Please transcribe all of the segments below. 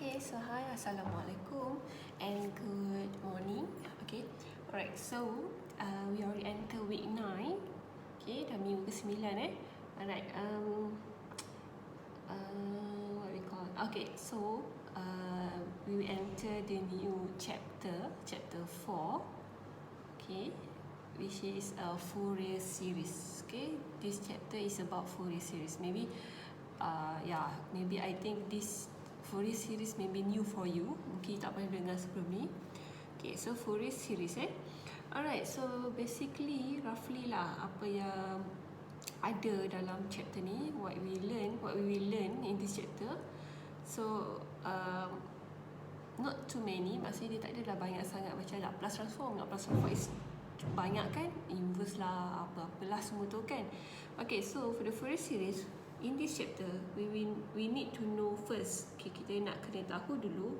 Okay, so hi, assalamualaikum and good morning. Okay, alright. So we already enter week 9. Okay, dah minggu ke-9 Alright. What we call? Okay, so we will enter the new chapter 4. Okay, which is a Fourier series. Okay, this chapter is about Fourier series. Maybe maybe I think this Fourier series may be new for you. Mungkin tak pernah dengar sebelum ni. Okay, so Fourier series Alright, so basically roughly lah apa yang ada dalam chapter ni, what we will learn in this chapter. So not too many, maksudnya dia tak adalah banyak sangat macam Laplace transform. Laplace transform is banyak kan, inverse lah, apa-apalah semua tu kan. Okay, so for the Fourier series, in this chapter, we need to know first. Okay, kita nak kena tahu dulu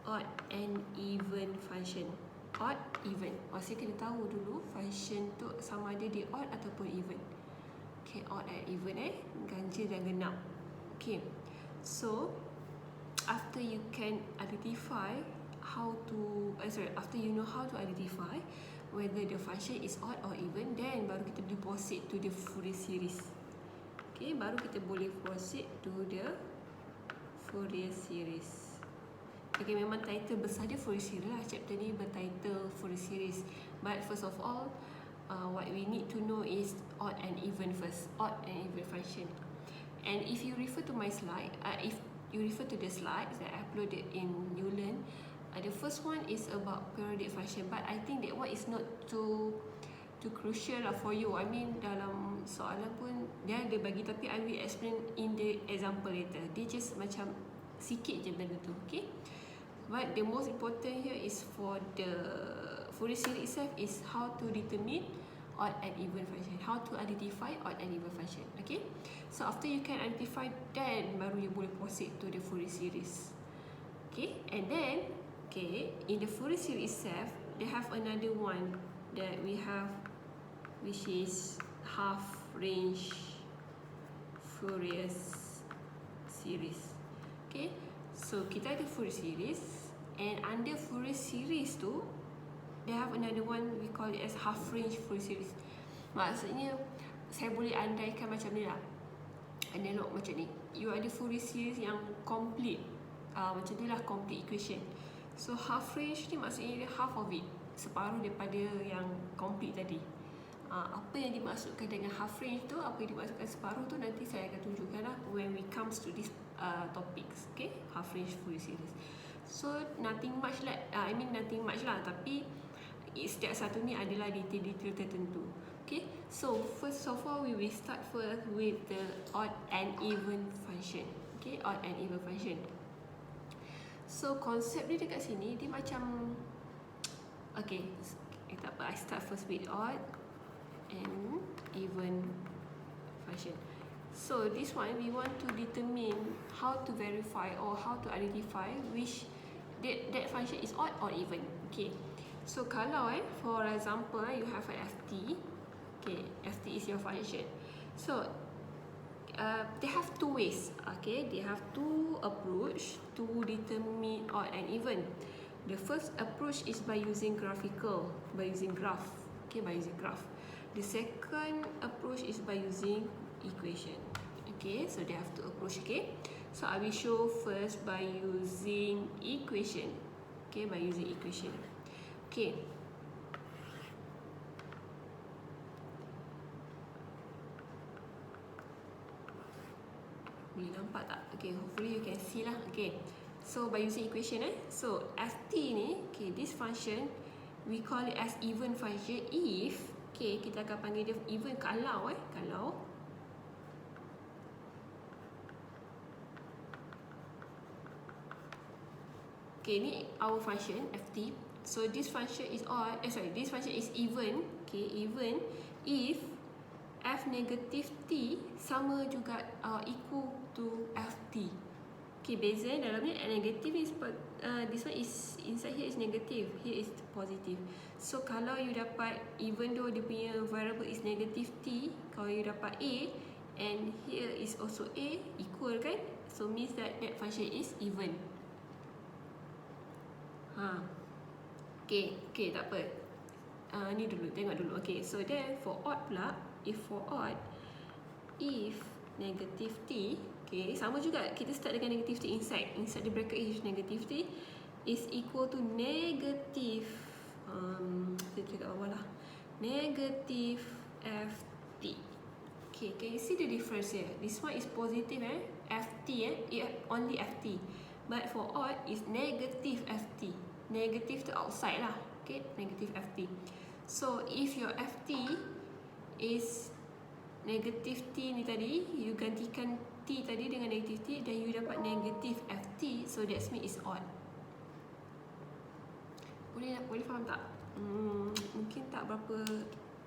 odd and even function. Odd, even. Maksudnya kena tahu dulu function tu sama ada dia odd ataupun even. Okay, odd and even ganjil dan genap. Okay, so after you can identify after you know how to identify whether the function is odd or even, then baru kita boleh proceed to the Fourier series. Okay, baru kita boleh proceed to the Fourier series. Okay, memang title besar dia Fourier series lah. Chapter ni bertitle Fourier series. But first of all, what we need to know is odd and even first. Odd and even function. And if you refer to my slide, if you refer to the slides that I uploaded in Newland, the first one is about periodic function, but I think that one is not too crucial lah for you. I mean dalam soalan pun dia ada bagi, tapi I will explain in the example later. Dia just macam sikit je benda tu, okay? But the most important here is for the Fourier series itself is how to determine odd and even function, how to identify odd and even function. Okay, so after you can identify, then baru you boleh proceed to the Fourier series. Okay, and then in the Fourier series itself, they have another one that we have, which is half range Fourier series. Okay, so kita ada Fourier series, and under Fourier series tu they have another one, we call it as half range Fourier series. Maksudnya saya boleh andaikan macam ni lah, analog macam ni. You ada Fourier series yang complete, macam tu lah, complete equation. So half range ni maksudnya dia half of it, separuh daripada yang complete tadi. Apa yang dimaksudkan dengan half range tu, apa yang dimaksudkan separuh tu, nanti saya akan tunjukkan lah when we comes to this topics. Okay, half range Fourier series. So nothing much lah, tapi setiap satu ni adalah detail-detail tertentu. Okay, so first of all we will start first with the odd and even function. Okay, odd and even function. So konsep dia dekat sini dia macam, okay, tak apa, I start first with odd and even function. So this one we want to determine how to verify or how to identify which that function is odd or even. Okay, so kalau for example you have a ft. Okay, ft is your function. So they have two ways. Okay, they have two approach to determine odd and even. The first approach is by using graph. Okay, by using graph. The second approach is by using equation. Okay, so they have two approach. Okay, so I will show first by using equation. Okay, by using equation. Okay, boleh nampak tak? Okay, hopefully you can see lah. Okay, so by using equation so ft ni, okay, this function we call it as even function if, okay, kita akan panggil dia even kalau okay, ni our function ft. So this function is odd, this function is even, okay, even if f negative t sama juga equal to ft. Okay, beza dalam ni negative is this one is inside here is negative, here is positive. So kalau you dapat, even though dia punya variable is negative t, kalau you dapat a, and here is also A, equal kan? So means that that function is even. Okay, tak apa. Ni dulu, tengok dulu. Okay, so then for odd pula, if negative T, okay, sama juga, kita start dengan negative T inside the bracket is negative T is equal to negative kita cakap bawah lah, negative FT. Okay, can you see the difference here? This one is positive FT only FT, but for odd is negative FT. Negative to outside lah, okay, negative FT. So if your FT is negative T ni tadi, you gantikan T tadi dengan negative T, dan you dapat negative FT, so that means is odd. Boleh faham tak? Mungkin tak berapa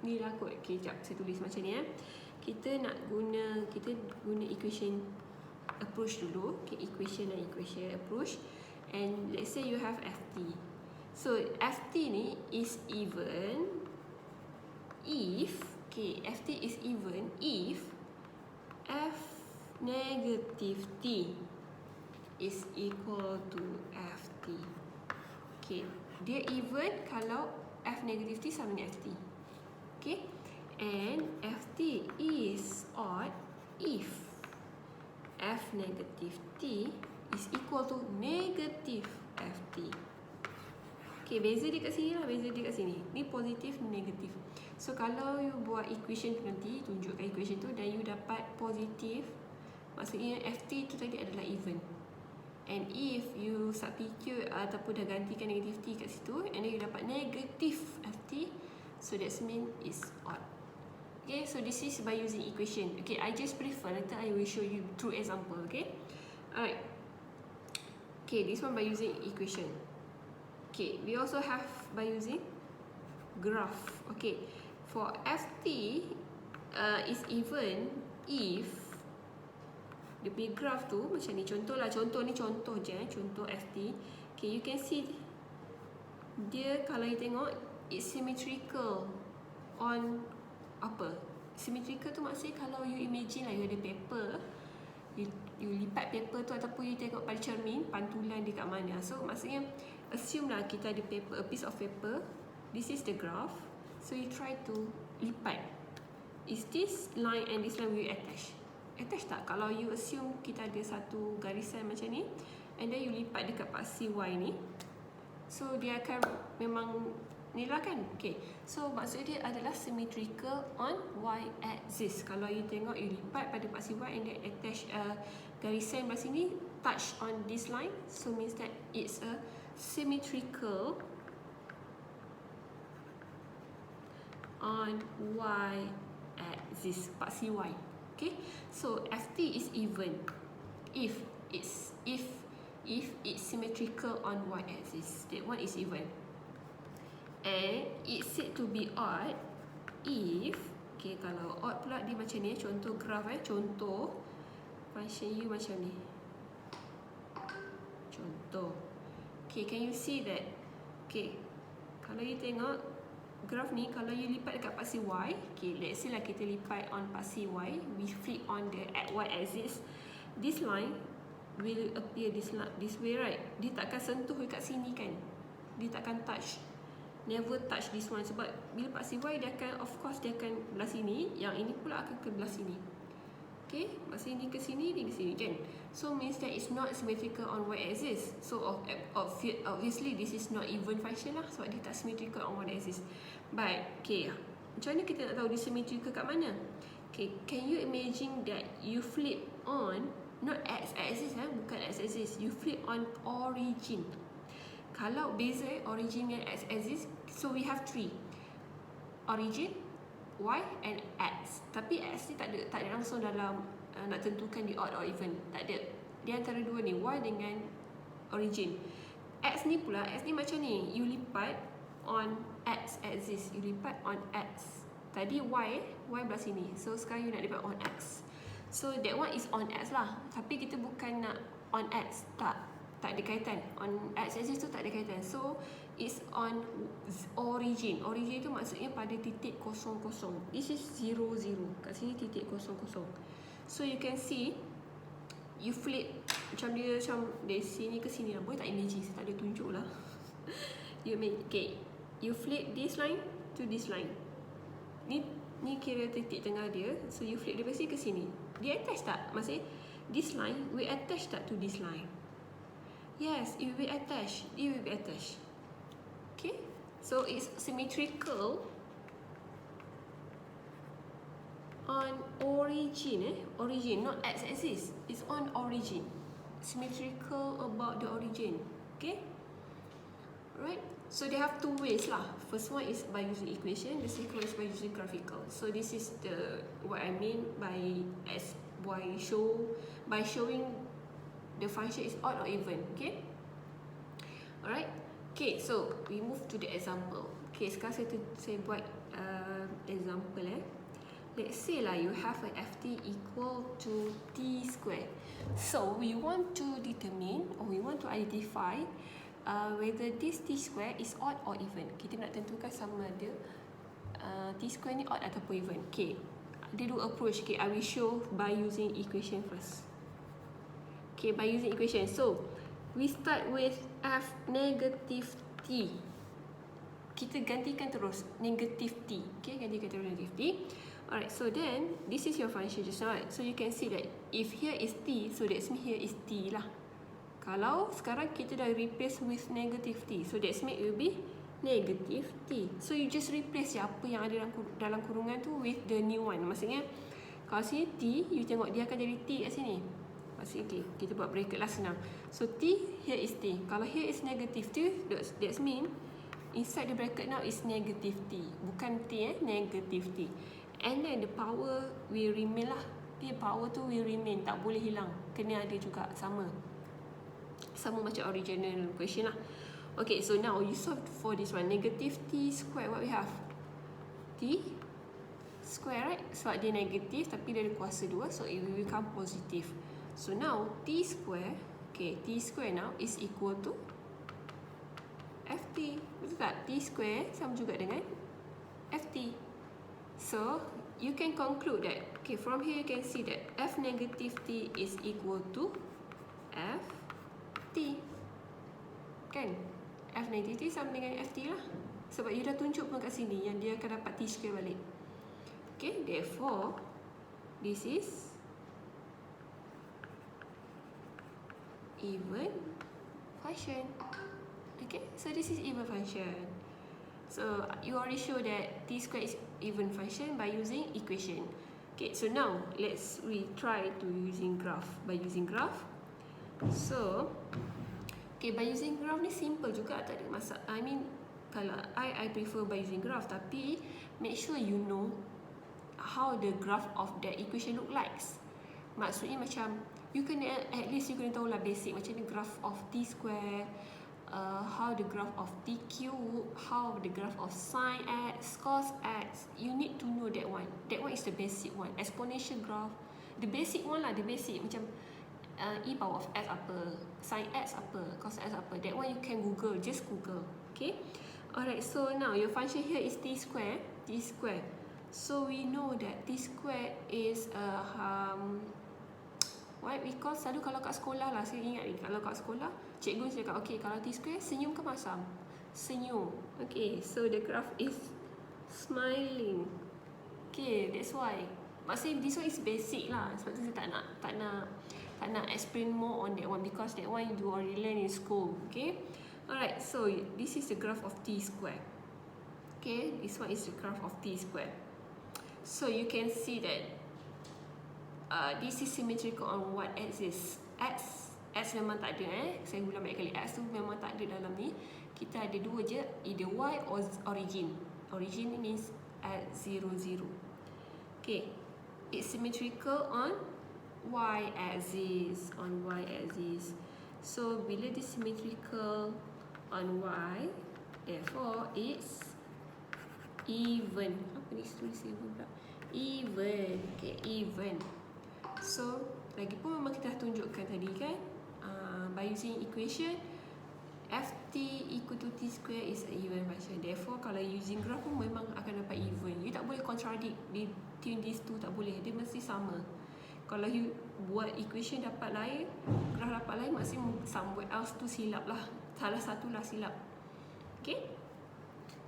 ni lah kot. Okay, sekejap saya tulis macam ni kita guna equation approach dulu. Okay, equation approach, and let's say you have FT. So FT ni is even if, okay, FT is even if F negative T is equal to FT. Okay, dia even kalau F negative T sama dengan FT. Okay, and FT is odd if F negative T is equal to negative FT. Okay, beza dia kat sini lah, ni positif, ni negatif. So kalau you buat equation tu nanti, tunjukkan equation tu, dan you dapat positif, maksudnya FT tu tadi adalah even. And if you substitute ataupun dah gantikan negative T kat situ, and then you dapat negative FT, so that means is odd. Okay, so this is by using equation. Okay, I just prefer, later I will show you through example, okay? Alright. Okay, this one by using equation. Okay, we also have by using graph. Okay, for FT is even if dia punya graph tu macam ni. Contoh je, contoh FT. Okay, you can see dia kalau you tengok it's symmetrical on apa? Symmetrical tu maksudnya kalau you imagine lah you ada paper, you lipat paper tu ataupun you tengok pada cermin pantulan dia kat mana. So maksudnya assume lah kita ada paper, a piece of paper, this is the graph, so you try to lipat. Is this line and this line will attach? Attach tak? Kalau you assume kita ada satu garisan macam ni, and then you lipat dekat paksi Y ni, so dia akan memang ni lah kan? Okay, so maksud dia adalah symmetrical on Y axis. Kalau you tengok, you lipat pada paksi Y and then attach garisan belah sini, touch on this line, so means that it's a symmetrical on Y axis, paksi Y. Okay, so FT is even if it's symmetrical on Y axis. That one is even. And it's said to be odd if, okay, kalau odd pula dia macam ni, contoh graph contoh function U macam ni. Contoh. Okay, can you see that? Okay, kalau you tengok graph ni, kalau you lipat dekat paksi Y, okay, let's say lah kita lipat on paksi Y, we flip on the Y axis, this line will appear this way, right? Dia takkan sentuh dekat sini kan? Dia takkan touch, never touch this one, sebab bila paksi Y dia akan, of course dia akan belah sini, yang ini pula akan ke belah sini. Okay, maksudnya ni ke sini, ni ke sini kan? So means that it's not symmetrical on Y axis. So obviously this is not even function lah, sebab dia tak symmetrical on Y axis. But okay, macam mana kita nak tahu dia symmetrical kat mana? Okay, can you imagine that you flip on not X axis bukan X axis, you flip on origin. Kalau beza origin dan X axis, so we have three: origin, Y and X. Tapi X ni tak ada langsung dalam nak tentukan di odd or even. Tak ada. Dia antara dua ni, Y dengan origin. X ni pula, X ni macam ni, you lipat on X axis, you lipat on X. Tadi Y belah sini, so sekarang you nak lipat on X. So that one is on X lah, tapi kita bukan nak on X, tak. tak ada kaitan. On x-axis tu tak ada kaitan. So it's on origin. Origin tu maksudnya pada titik 00. This is 00. Kat sini titik 00. So you can see, you flip macam dia macam dari sini ke sini lah. Boleh tak imagine, saya tak ada tunjuk lah. You flip this line to this line. Ni kira titik tengah dia. So you flip dari sini ke sini. Dia attach tak? Maksudnya this line we attach tak to this line? Yes, it will be attached. It will be attached. Okay, so it's symmetrical on origin. Origin, not x-axis. It's on origin. Symmetrical about the origin. Okay. Alright. So they have two ways lah. First one is by using equation. The second is by using graphical. So this is the what I mean by showing the function is odd or even. Okay. Alright. Okay. So we move to the example. Okay. Sekarang saya buat example. Let's say lah you have a ft equal to t square. So we want to determine or we want to identify whether this t square is odd or even. Kita nak tentukan sama ada t square ni odd ataupun even. Okay. Ada dua approach. Okay. I will show by using equation first. Okay. By using equation. So we start with f negative t. Kita gantikan terus negative t. Okay. Gantikan terus negative t. Alright, so then this is your function just now, right? So you can see that if here is t, so that's mean here is t lah. Kalau sekarang kita dah replace with negative t, so that's mean it will be negative t. So you just replace apa yang ada dalam kurungan tu with the new one. Maksudnya kalau sini t, you tengok dia akan jadi t kat sini. Maksudnya okay, kita buat bracket lah senang. So t, here is t. Kalau here is negative t, that's mean inside the bracket now is negative t. Bukan t negative t. And then the power will remain lah. Okay, power tu will remain, tak boleh hilang. Kena ada juga sama. Sama macam original question lah. Okay, so now you solve for this one. Negative t square, what we have? T square, right? Sebab dia negatif tapi dia ada kuasa 2, so it will become positive. So now t square, okay, t square now is equal to ft. Betul tak? T square sama juga dengan ft. So you can conclude that, okay, from here you can see that f negative t is equal to ft. Kan? F negative t sama dengan ft lah. Sebab you dah tunjuk pun kat sini yang dia akan dapat t square balik. Okay, therefore this is even function. Okay, so this is even function. So you already show that t square is even function by using equation. Okay, so now let's retry to using graph. By using graph, so okay, by using graph ni simple juga, tak ada masalah. I mean, kalau I prefer by using graph, tapi make sure you know how the graph of that equation look like. Maksudnya macam you kena at least you kena tahu lah basic macam ni graph of t square. How the graph of t cube, how the graph of sin x, cos x. You need to know that one. That one is the basic one. Exponential graph, the basic one lah, the basic macam e power of x apa, sin x apa, cos x apa. That one you can Google, just Google. Okay. Alright. So now your function here is t square. T square. So we know that t square is what we call, selalu kalau kat sekolah lah, saya ingat ni, kalau kat sekolah cikgu cakap, okay, kalau t square senyum ke masam? Senyum. Okay, so the graph is smiling. Okay, that's why. Maksudnya this one is basic lah. Sebab tu saya tak nak explain more on that one, because that one you already learn in school. Okay. Alright, so this is the graph of t square. Okay, this one is the graph of t square. So you can see that this is symmetrical on what axis? X memang tak ada saya ulang banyak kali, X tu memang tak ada dalam ni. Kita ada dua je, either Y or origin. Origin means at 0, 0. Okay, it's symmetrical on Y axis. On Y axis. So bila dia symmetrical on Y, therefore it's even. Apa ni tulis even pula? Even. Okay, even. So lagipun memang kita dah tunjukkan tadi kan, By using equation, ft equal to t square is an even function. Therefore, kalau using graph pun memang akan dapat even. You tak boleh contradict between these two, tak boleh. Dia mesti sama. Kalau you buat equation dapat lain, graph dapat lain, maksudnya somewhere else tu silap lah. Salah satu lah silap. Okay?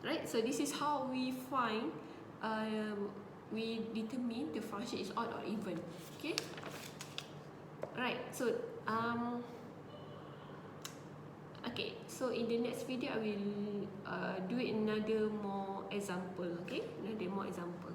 Right? So this is how we find, we determine the function is odd or even. Okay? Right. So okay. So in the next video, I will do another more example. Okay? Another more example.